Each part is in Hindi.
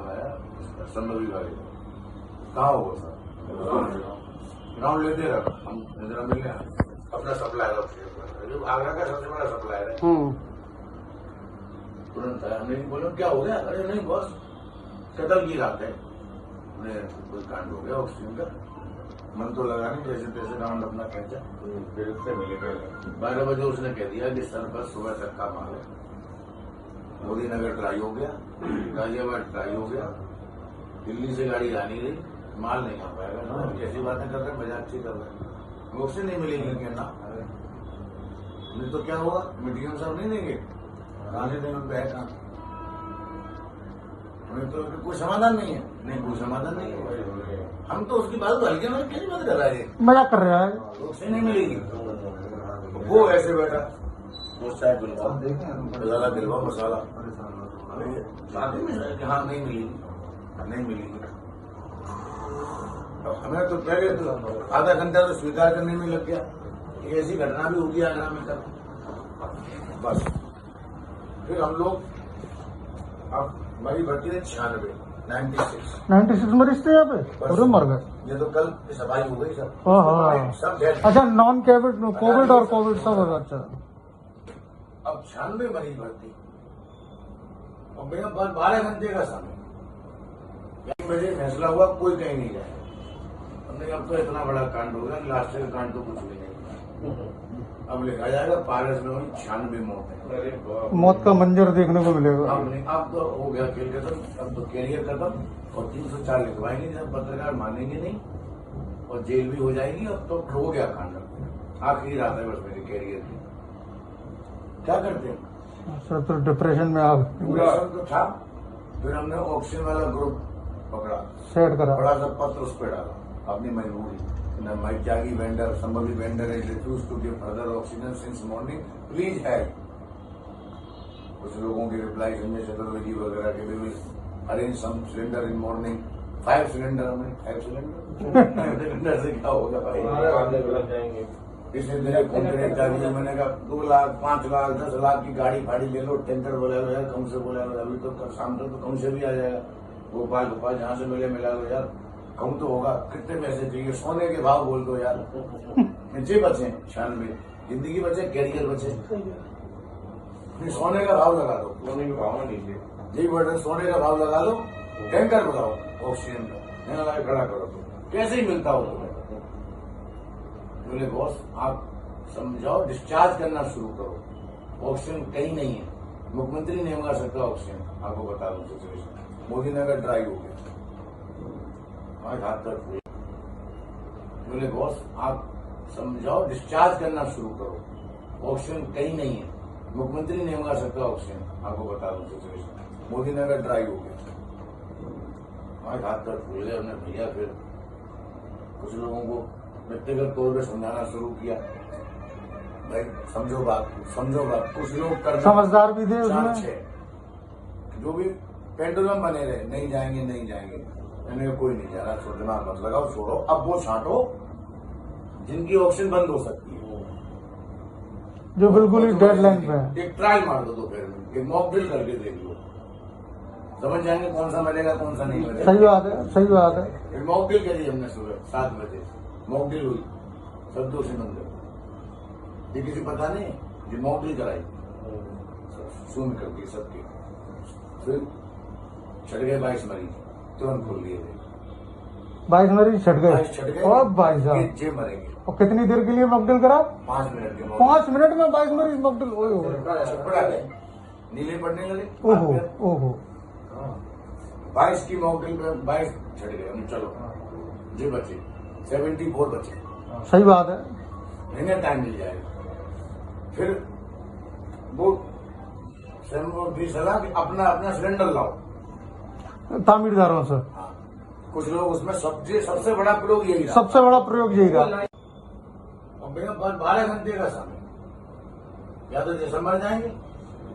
आया संभवी वाले कहाँ होगा सर ग्राउंड लेते रख हम इंदिरा मिलने अपना सप्लायर जो आगरा का सबसे बड़ा सप्लायर है तुरंत आया हमने बोला क्या हो गया अरे नहीं बॉस कतल की रात है कोई कांड हो गया ऑक्सीजन का मन तो लगा नहीं जैसे तैसे राउंड अपना खींचा 12 बजे उसने कह दिया कि सर बस सुबह तक का माल है मोदी नगर ट्राई हो गया गाजियाबाद ट्राई हो गया दिल्ली से गाड़ी आ नहीं रही माल नहीं आ पाएगा ना कैसी बातें कर रहे हैं मजाक अच्छी कर रहे हैं ऑक्सीजन नहीं मिलेगी क्या ना नहीं तो क्या होगा मीडियम साहब नहीं देंगे आने देंगे उनको है कहाँ हमें तो कोई समाधान नहीं है नहीं कोई समाधान नहीं है हम तो उसकी बात हल्के में कैसी बात कर रहा है मजाक कर रहा है ऑक्सीजन नहीं मिलेगी वो ऐसे बैठा वो चाय पिलवा मसाला दिलवा मसाला शादी में हाँ नहीं मिलेगी नहीं मिलेगी हमें तो क्या कहते आधा घंटा तो स्वीकार करने में लग गया एक ऐसी घटना भी होगी आगरा में कल बस फिर हम लोग अब मरी भर्ती है 96 मरीज थे यहाँ पे पूरे मर गए ये तो कल सफाई हो गई सब सब अच्छा नॉन कोविड और कोविड सब होगा अच्छा अब 96 मरीज भर्ती और मेरा 12 घंटे का समय 1 बजे फैसला हुआ कोई कहीं नहीं जाए हमने अब तो इतना बड़ा कांड हो गया लास्ट का कांड तो कुछ भी नहीं अब लिखा जाएगा पारस में वही 96 मौत है मौत का मंजर देखने को मिलेगा अब तो हो गया खेल खत्म अब तो कैरियर खत्म और 304 लिखवाएंगे जब पत्रकार मानेंगे नहीं और जेल भी हो जाएगी अब तो हो गया कांड आखिरी रात है बस मेरे कैरियर की क्या करते हैं सर तो डिप्रेशन में आप डिप्रेशन तो था फिर हमने ऑक्सीजन वाला ग्रुप पकड़ा सेट करा बड़ा सा पत्र उस पर डाला अपनी मजबूरी my Tyagi vendor Sambhavi vendor is refuse to give further oxygen since morning please help कुछ लोगों की रिप्लाई संजय चतुर्वेदी वगैरह के भी arrange some cylinder in morning 5 cylinder हमें 5 सिलेंडर से क्या होगा भाई इसने मेरे कॉन्ट्रैक्ट आ दिया मैंने कहा 2 लाख 5 लाख 10 लाख की गाड़ी फाड़ी ले लो टेंकर बोला लो यार कम से बोला लो अभी तो शाम तक तो कम से भी आ जाएगा भोपाल जहाँ से मिले मिला लो यार कम तो होगा कितने पैसे चाहिए सोने के भाव बोल दो यार जे बचे 96 जिंदगी बचे कैरियर बचे सोने का भाव लगा दो सोने का भाव नीचे जी बटन सोने का भाव लगा लो टैंकर बुलाओ ऑक्सीजन का नहीं लगा खड़ा करो तो कैसे ही मिलता हो तुम्हें बोले बॉस आप समझाओ डिस्चार्ज करना शुरू करो ऑक्सीजन कहीं नहीं है मुख्यमंत्री नहीं मंगा सकता ऑक्सीजन आपको बता दूं सिचुएशन मोदी नगर ड्राई हो गया आज हाथ तक बोले बॉस आप समझाओ डिस्चार्ज करना शुरू करो ऑक्सीजन कहीं नहीं है मुख्यमंत्री नहीं मंगा सकता ऑक्सीजन आपको बता दूं सिचुएशन मोदी नगर ड्राई हो गया आज हाथ तक भूल गए हमने भैया फिर कुछ लोगों को व्यक्तिगत तौर पर समझाना शुरू किया भाई समझो बात कुछ लोग करना समझदार भी थे उसमें जो भी पेंडुलम बने रहे नहीं जाएंगे मैंने कोई नहीं जा रहा छोड़ना मत लगाओ छोड़ो अब वो छांटो जिनकी ऑक्सीजन बंद हो सकती है जो बिल्कुल ही डेडलाइन पे है एक ट्रायल मार दो दोपहर में एक मॉक ड्रिल करके देख लो समझ जाएंगे कौन सा मिलेगा कौन सा नहीं मिलेगा सही बात है एक मॉक ड्रिल करी हमने सुबह 7 बजे मॉक ड्रिल हुई संतोषी मंदिर ये किसी पता नहीं ये मॉक ड्रिल कराई सुन करके सबके फिर छट गए 22 मरीज तुरंत खोल दिए गए 22 मरीज छट गए और भाई साहब जे मरेंगे और कितनी देर के लिए मॉकड्रिल करा 5 मिनट के 5 मिनट में 22 मरीज मॉकड्रिल छपड़ा गए नीले पड़ने लगे ओहो 22 की मॉकड्रिल में 22 छट गए हम चलो जे बचे 74 बचे सही बात है महीने टाइम मिल जाएगा फिर वो भी सलाह कि अपना सिलेंडर लाओ तामीरदारों से कुछ लोग उसमें सबसे बड़ा प्रयोग यही रहा सबसे बड़ा प्रयोग यही रहा और मेरा 12 घंटे का समय या तो दिसंबर जाएंगे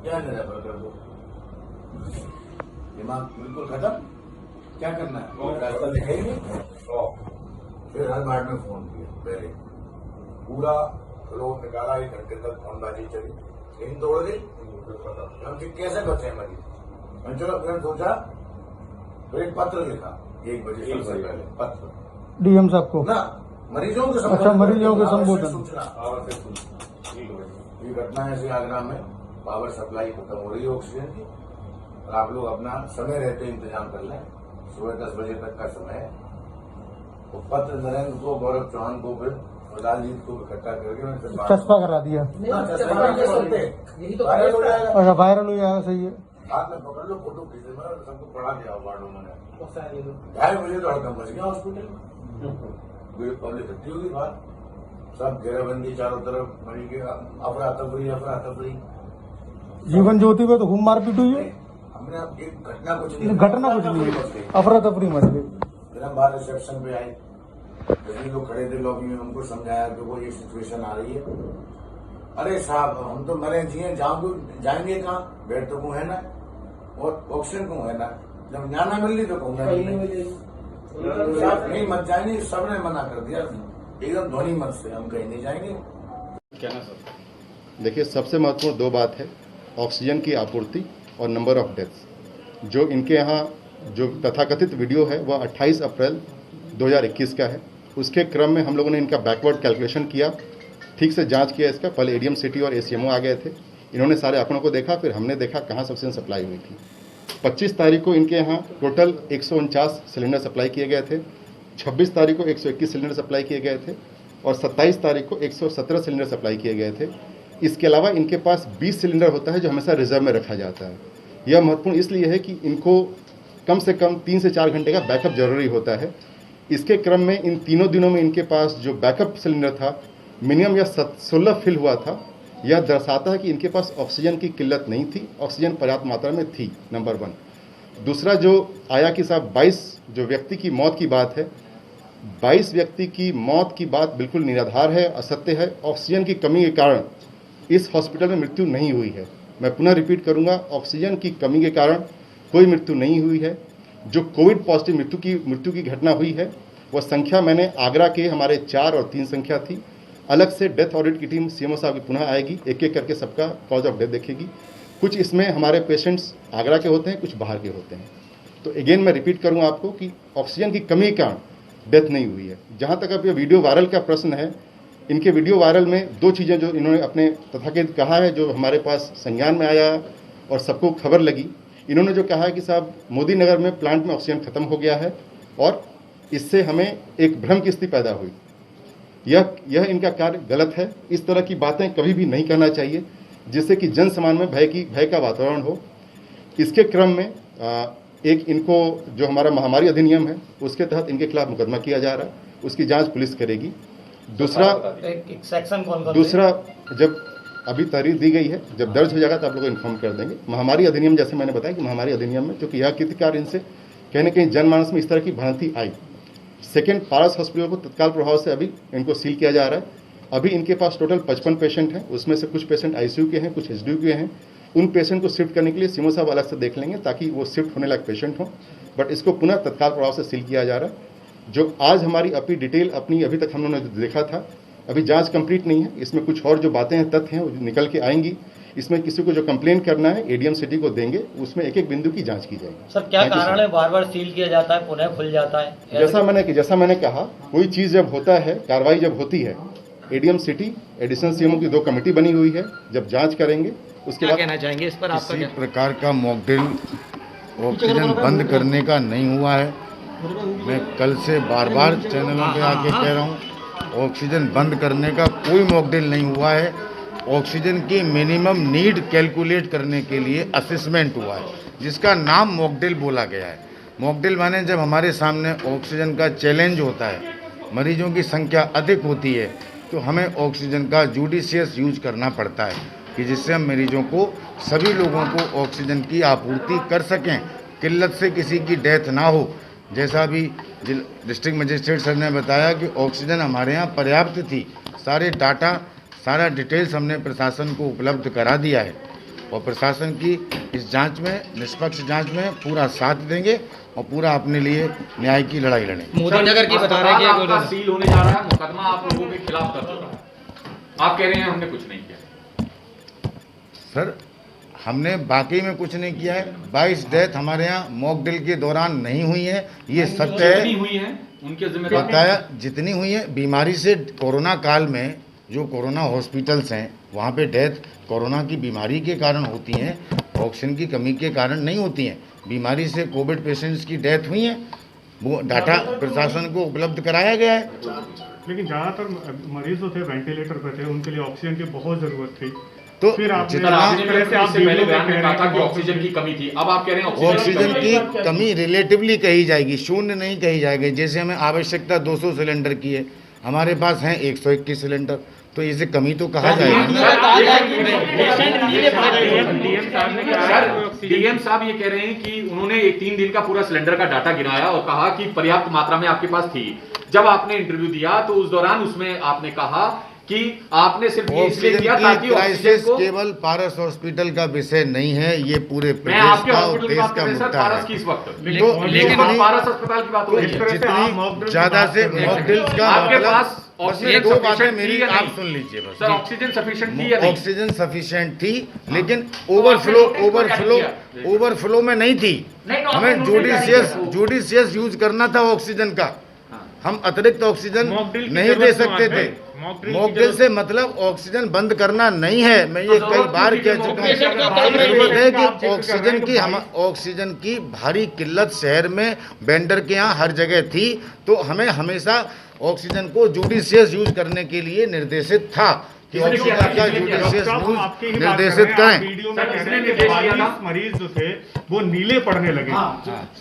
या निर्भर कर दो दिमाग बिल्कुल खत्म क्या करना है रास्ता दिखाएंगे फिर हर बार में फोन किया पहले पूरा लोग निकाला 1 घंटे तक फोनबाजी चली इन दौड़ गई हम कैसे बचे मरीज चलो फिर सोचा फिर एक पत्र लिखा 1 बजे सबसे पहले पत्र डीएम साहब को। ना मरीजों के अच्छा, मरीजों के संबोधन। सूचना ये घटना है आगरा में पावर सप्लाई खत्म हो रही है ऑक्सीजन की, और आप लोग अपना समय रहते इंतजाम कर लें। सुबह 10 बजे तक का समय है। तो पत्र नरेंद्र को, गौरव चौहान को, फिर लालजीत को इकट्ठा करके उनसे बात- चस्पा करा दिया। चस्पा कर सकते हैं। यही तो वायरल हो जाएगा। अच्छा, वायरल हो जाएगा, सही है। हाथ में पकड़ लो, फोटो खींच लो, सबको पढ़ा दिया वार्डों में। 2:30 बजे तो हड़कम मच गया हॉस्पिटल में। पूरी पब्लिक इकट्ठी होगी बाहर, सब घेराबंदी चारों तरफ, मरीज के अफरा तफरी। जीवन ज्योति में तो खूब मारपीट हुई है। हमने अब एक घटना कुछ नहीं, घटना कुछ नहीं है, अफरा तफरी मच गई। फिर हम बाहर रिसेप्शन पे आए, जितने लोग खड़े थे लॉबी में, उनको समझाया कि वो ये सिचुएशन आ रही है। अरे साहब, हम तो मरे जिए, जाएंगे कहाँ? बेड तो को है ना, और ऑक्सीजन को है ना। जब जाना मिल रही तो कहूँगा नहीं मत जाएंगे। सबने मना कर दिया एकदम ध्वनि मत से, हम कहीं नहीं जाएंगे। क्या ना सर? देखिए, सबसे महत्वपूर्ण 2 बात है, ऑक्सीजन की आपूर्ति और नंबर ऑफ डेथ्स। जो इनके यहाँ जो तथाकथित वीडियो है वह 28 अप्रैल 2021 का है। उसके क्रम में हम लोगों ने इनका बैकवर्ड कैलकुलेशन किया, ठीक से जांच किया इसका। पहले एडीएम सिटी और एसीएमओ आ गए थे, इन्होंने सारे आंकड़ों को देखा, फिर हमने देखा कहाँ ऑक्सीजन सप्लाई हुई थी। 25 तारीख को इनके यहाँ टोटल 149 सिलेंडर सप्लाई किए गए थे, 26 तारीख को 121 सिलेंडर सप्लाई किए गए थे, और 27 तारीख को 117 सिलेंडर सप्लाई किए गए थे। इसके अलावा इनके पास 20 सिलेंडर होता है जो हमेशा रिजर्व में रखा जाता है। यह महत्वपूर्ण इसलिए है कि इनको कम से कम 3 से 4 घंटे का बैकअप जरूरी होता है। इसके क्रम में इन तीनों दिनों में इनके पास जो बैकअप सिलेंडर था मिनिमम या 16 फिल हुआ था। यह दर्शाता है कि इनके पास ऑक्सीजन की किल्लत नहीं थी, ऑक्सीजन पर्याप्त मात्रा में थी, नंबर 1। दूसरा जो आया कि साहब 22 जो व्यक्ति की मौत की बात है, 22 व्यक्ति की मौत की बात बिल्कुल निराधार है, असत्य है। ऑक्सीजन की कमी के कारण इस हॉस्पिटल में मृत्यु नहीं हुई है। मैं पुनः रिपीट करूंगा, ऑक्सीजन की कमी के कारण कोई मृत्यु नहीं हुई है। जो कोविड पॉजिटिव मृत्यु की घटना हुई है वह संख्या मैंने आगरा के हमारे 4 और 3 संख्या थी। अलग से डेथ ऑडिट की टीम सीएमओ साहब की पुनः आएगी, एक एक करके सबका कॉज ऑफ डेथ देखेगी। कुछ इसमें हमारे पेशेंट्स आगरा के होते हैं, कुछ बाहर के होते हैं। तो अगेन मैं रिपीट करूंगा आपको कि ऑक्सीजन की कमी के कारण डेथ नहीं हुई है। जहां तक अब ये वीडियो वायरल का प्रश्न है, इनके वीडियो वायरल में 2 चीज़ें जो इन्होंने अपने तथाकथित कहा है, जो हमारे पास संज्ञान में आया और सबको खबर लगी। इन्होंने जो कहा है कि साहब मोदी नगर में प्लांट में ऑक्सीजन खत्म हो गया है और इससे हमें एक भ्रम की स्थिति पैदा हुई। यह इनका कार्य गलत है। इस तरह की बातें कभी भी नहीं करना चाहिए जिससे कि जन समाज में भय का वातावरण हो। इसके क्रम में एक इनको जो हमारा महामारी अधिनियम है उसके तहत इनके खिलाफ मुकदमा किया जा रहा है, उसकी जांच पुलिस करेगी। दूसरा जब अभी तारीख दी गई है, जब दर्ज हो जाएगा तो आप लोगों को इन्फॉर्म कर देंगे। महामारी अधिनियम, जैसे मैंने बताया कि महामारी अधिनियम में चूंकि यह कृतिकार इनसे कहीं न कहीं जनमानस में इस तरह की भ्रांति आई। सेकेंड, पारस हॉस्पिटल को तत्काल प्रभाव से अभी इनको सील किया जा रहा है। अभी इनके पास टोटल 55 पेशेंट हैं, उसमें से कुछ पेशेंट आईसीयू के हैं, कुछ एचडीयू के हैं। उन पेशेंट को शिफ्ट करने के लिए सीएमओ साहब अलग से देख लेंगे ताकि वो शिफ्ट होने लायक पेशेंट हो, बट इसको पुनः तत्काल प्रभाव से सील किया जा रहा है। जो आज हमारी अपनी डिटेल अभी तक हम लोगों ने देखा था, अभी जांच कंप्लीट नहीं है, इसमें कुछ और जो बातें हैं, तथ्य हैं, वो निकल के आएंगी। इसमें किसी को जो कंप्लेन करना है एडीएम सिटी को देंगे, उसमें एक एक बिंदु की जांच की जाएगी। सर, क्या कारण है बार बार सील किया जाता है, पुनः खुल जाता है? जैसा मैंने कहा, कोई चीज जब होता है, कार्रवाई जब होती है, एडीएम सिटी एडिशनल सीएमओ की 2 कमेटी बनी हुई है, जब जांच करेंगे उसके बाद कहना चाहेंगे इस पर आपका? किसी प्रकार का मॉकड्रिल ऑक्सीजन बंद करने का नहीं हुआ है। मैं कल से बार चैनलों पे आके कह रहा हूँ, ऑक्सीजन बंद करने का कोई मॉकड्रिल नहीं हुआ है। ऑक्सीजन की मिनिमम नीड कैलकुलेट करने के लिए असेसमेंट हुआ है, जिसका नाम मॉकड्रिल बोला गया है। मॉकड्रिल माने जब हमारे सामने ऑक्सीजन का चैलेंज होता है, मरीजों की संख्या अधिक होती है, तो हमें ऑक्सीजन का जुडिशियस यूज करना पड़ता है कि जिससे हम मरीजों को, सभी लोगों को ऑक्सीजन की आपूर्ति कर सकें, किल्लत से किसी की डेथ ना हो। जैसा अभी डिस्ट्रिक्ट मजिस्ट्रेट सर ने बताया कि ऑक्सीजन हमारे यहाँ पर्याप्त थी। सारे डाटा, सारा डिटेल्स हमने प्रशासन को उपलब्ध करा दिया है और प्रशासन की इस जांच में, निष्पक्ष जांच में पूरा साथ देंगे और पूरा अपने लिए न्याय की लड़ाई लड़ेंगे। मोदी नगर की बता रहे हैं कि सील होने जा रहा है, मुकदमा आप लोगों के खिलाफ कर चुका है, आप कह रहे हैं हमने कुछ नहीं किया। सर, हमने बाकी में कुछ नहीं किया है। 22 डेथ हमारे यहाँ मॉक ड्रिल के दौरान नहीं हुई है, ये सत्य है। जितनी हुई हैं उनके जिम्मेदार बताया जितनी हुई है बीमारी से, कोरोना काल में जो कोरोना हॉस्पिटल्स हैं वहाँ पे डेथ कोरोना की बीमारी के कारण होती हैं, ऑक्सीजन की कमी के कारण नहीं होती हैं। बीमारी से कोविड पेशेंट्स की डेथ हुई है, वो डाटा प्रशासन को उपलब्ध कराया गया है। लेकिन ज़्यादातर मरीज जो थे वेंटिलेटर पे थे, उनके लिए ऑक्सीजन की बहुत ज़रूरत थी। तो फिर आपने जितना जिस तरह से आप इससे पहले वीडियो में बयान में कह कहा रहे था हैं कि ऑक्सीजन की कमी थी, अब आप कह रहे हैं ऑक्सीजन की कमी रिलेटिवली कही जाएगी, शून्य नहीं कही जाएगी। जैसे हमें आवश्यकता 200 सिलेंडर की है, हमारे पास हैं 121 सिलेंडर, तो इसे कमी तो कहा जाएगा ना। डीएम साहब ये कह रहे हैं कि उन्होंने 3 दिन का पूरा सिलेंडर का डाटा गिनाया और कहा कि पर्याप्त मात्रा में आपके पास थी। जब आपने इंटरव्यू दिया तो उस दौरान उसमें आपने कहा कि आपने सिर्फ ये इसलिए किया ताकि ऑक्सीजन क्राइसिस को, केवल पारस हॉस्पिटल का विषय नहीं है, ये पूरे मैं प्रदेश आपके का और हॉस्पिटल की देश बात का कर रहे हैं सर, मुद्दा पारस है। की इस वक्त तो लेकिन जितनी- पारस अस्पताल की बात हो रही है। जितनी ज्यादा से मॉकड्रिल्स का आपके मतलब पास बस ऑक्सीजन ये दो बातें sufficient मेरी थी या आप नहीं? सुन लीजिए बस। सर ऑक्सीजन सफिशिएंट थी या नहीं? ऑक्सीजन सफिशिएंट थी, लेकिन आपने ओवरफ्लो नोटिस को क्या किया? ओवरफ्लो में नहीं थी। नहीं, आपने हमें नोटिस क्या किया? जुडिशियस यूज करना था ऑक्सीजन का। हम अतिरिक्त ऑक्सीजन नहीं दे सकते थे। मॉकड्रिल से मतलब ऑक्सीजन बंद करना नहीं है, मैं ये कई बार कह चुका हूँ। जरूरत है कि ऑक्सीजन की भारी किल्लत शहर में वेंडर के यहाँ हर जगह थी, तो हमें हमेशा ऑक्सीजन को जुडिशियस यूज करने के लिए निर्देशित था कि ऑक्सीजन का जुडिशियस यूज निर्देशित करें। वीडियो में कह रहे हैं कि 22 मरीज जो थे वो नीले पड़ने लगे।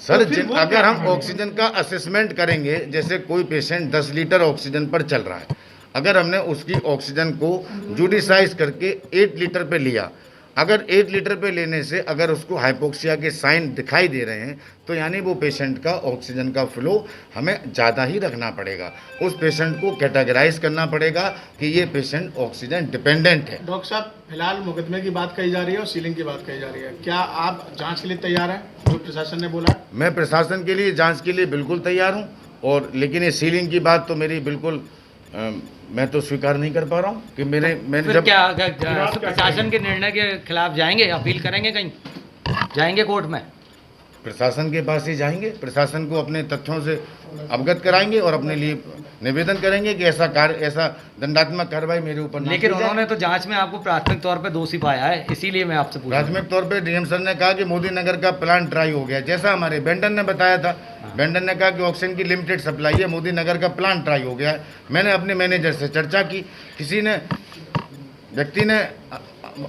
सर अगर हम ऑक्सीजन का असेसमेंट करेंगे, जैसे कोई पेशेंट 10 लीटर ऑक्सीजन पर चल रहा है, अगर हमने उसकी ऑक्सीजन को जुडिसाइज करके 8 लीटर पे लिया, अगर 8 लीटर पे लेने से अगर उसको हाइपोक्सिया के साइन दिखाई दे रहे हैं, तो यानी वो पेशेंट का ऑक्सीजन का फ्लो हमें ज़्यादा ही रखना पड़ेगा। उस पेशेंट को कैटेगराइज करना पड़ेगा कि ये पेशेंट ऑक्सीजन डिपेंडेंट है। डॉक्टर साहब, फिलहाल मुकदमे की बात कही जा रही है और सीलिंग की बात कही जा रही है, क्या आप जांच के लिए तैयार हैं जो प्रशासन ने बोला? मैं प्रशासन के लिए जांच के लिए बिल्कुल तैयार हूँ, और लेकिन ये सीलिंग की बात तो मेरी बिल्कुल मैं तो स्वीकार नहीं कर पा रहा हूँ कि मैंने फिर जब क्या प्रशासन के निर्णय के खिलाफ जाएंगे, अपील करेंगे, कहीं जाएंगे कोर्ट में? प्रशासन के पास ही जाएंगे, प्रशासन को अपने तथ्यों से अवगत कराएंगे और अपने लिए निवेदन करेंगे कि ऐसा दंडात्मक कार्रवाई मेरे ऊपर ना लेकिन की जाए। उन्होंने तो जांच में आपको प्राथमिक तौर पे दोषी पाया है, इसीलिए मैं आपसे पूछ रहा हूं। प्राथमिक तौर पे डीएम सर ने कहा कि मोदी नगर का प्लांट ड्राई हो गया, जैसा हमारे वेंडर ने बताया था। वेंडर ने कहा कि ऑक्सीजन की लिमिटेड सप्लाई है, मोदी नगर का प्लांट ड्राई हो गया है। मैंने अपने मैनेजर से चर्चा की, किसी ने व्यक्ति ने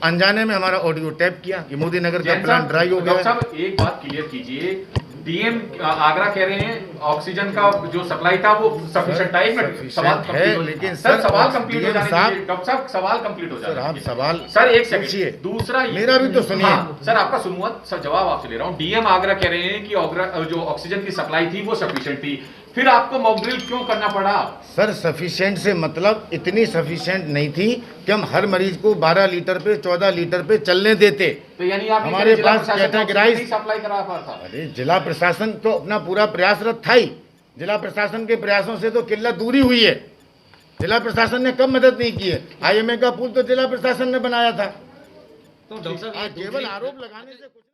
अनजाने में हमारा ऑडियो टैप किया कि मोदी नगर का प्लांट ड्राई हो गया है। डॉक्टर साहब एक बात क्लियर कीजिए, डीएम आगरा कह रहे हैं ऑक्सीजन का जो सप्लाई था वो सफिशिएंट था। एक मिनट, सवाल है, कंप्लीट हो लेकिन सर, सर, सवाल कंप्लीट हो डीएम जाने साहब, दीजिए। डॉक्टर साहब सवाल कंप्लीट हो सर जाने आप दीजिए। सवाल सर एक पूछिए। सेकंड, दूसरा मेरा भी तो सुनिए। हाँ, सर आपका सुनूंगा सर, जवाब आपसे ले रहा हूँ। डीएम आगरा कह रहे हैं कि जो ऑक्सीजन की सप्लाई थी वो सफिशिएंट थी, फिर आपको मॉकड्रिल क्यों करना पड़ा? सर सफिशिएंट से मतलब इतनी सफिशिएंट नहीं थी कि हम हर मरीज को 12 लीटर पे 14 लीटर पे चलने देते। तो यानी आप हमारे पास कैटेगराइज सप्लाई करा था। अरे जिला प्रशासन तो अपना पूरा प्रयासरत था ही, जिला प्रशासन के प्रयासों से तो किल्लत दूरी हुई है। जिला प्रशासन ने कब मदद नहीं की है? IMA का पुल तो जिला प्रशासन ने बनाया था। तो डॉक्टर साहब केवल आरोप लगाने से